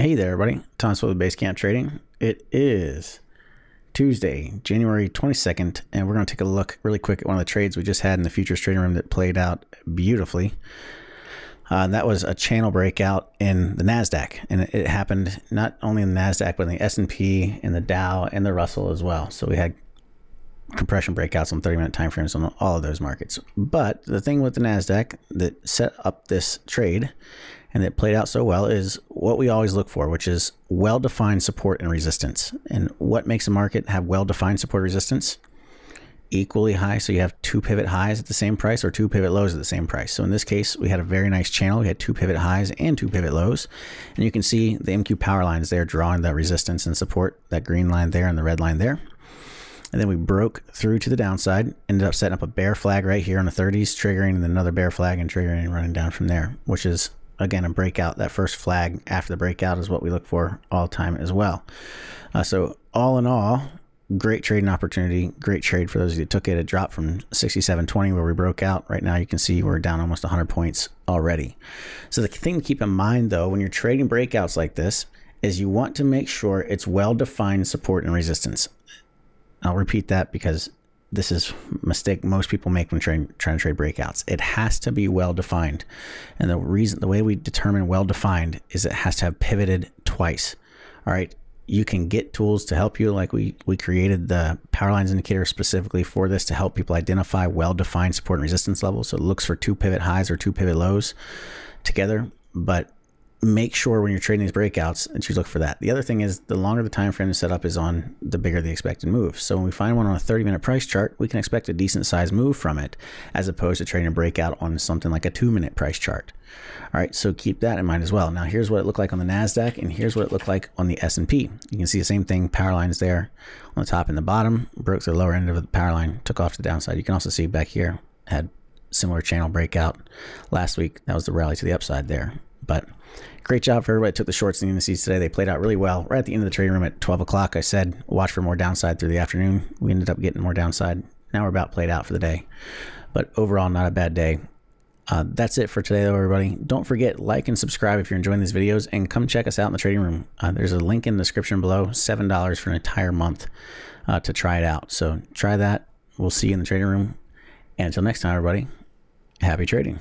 Hey there, everybody. Tom Swift with Basecamp Trading. It is Tuesday, January 22nd, and we're going to take a look really quick at one of the trades we just had in the futures trading room that played out beautifully. That was a channel breakout in the NASDAQ, and it happened not only in the NASDAQ, but in the S&P, and the Dow, and the Russell as well. So we had compression breakouts on 30-minute time frames on all of those markets. But the thing with the NASDAQ that set up this trade and that played out so well is what we always look for, which is well-defined support and resistance. And what makes a market have well-defined support and resistance? Equally high, so you have two pivot highs at the same price or two pivot lows at the same price. So in this case, we had a very nice channel. We had two pivot highs and two pivot lows. And you can see the MQ power lines there drawing the resistance and support, that green line there and the red line there. And then we broke through to the downside, ended up setting up a bear flag right here on the 30s, triggering, and then another bear flag and triggering and running down from there, which is, again, a breakout. That first flag after the breakout is what we look for all the time as well. So all in all, great trading opportunity, great trade for those of you that took it. It dropped from 67.20 where we broke out. Right now you can see we're down almost 100 points already. So the thing to keep in mind, though, when you're trading breakouts like this is you want to make sure it's well-defined support and resistance. I'll repeat that because this is a mistake most people make when trying to trade breakouts. It has to be well-defined. And the way we determine well-defined is it has to have pivoted twice. All right. You can get tools to help you. Like we created the power lines indicator specifically for this to help people identify well-defined support and resistance levels. So it looks for two pivot highs or two pivot lows together, but make sure when you're trading these breakouts that you look for that. The other thing is the longer the time frame is set up is on, the bigger the expected move. So when we find one on a 30-minute price chart, we can expect a decent size move from it as opposed to trading a breakout on something like a 2-minute price chart. All right, so keep that in mind as well. Now here's what it looked like on the NASDAQ, and here's what it looked like on the S&P. You can see the same thing, power lines there on the top and the bottom, broke the lower end of the power line, took off to the downside. You can also see back here, had similar channel breakout last week. That was the rally to the upside there. But great job for everybody that took the shorts and the indices today. They played out really well. Right at the end of the trading room at 12 o'clock, I said, watch for more downside through the afternoon. We ended up getting more downside. Now we're about played out for the day. But overall, not a bad day. That's it for today, though, everybody. Don't forget, like and subscribe if you're enjoying these videos, and come check us out in the trading room. There's a link in the description below, $7 for an entire month to try it out. So try that. We'll see you in the trading room. And until next time, everybody, happy trading.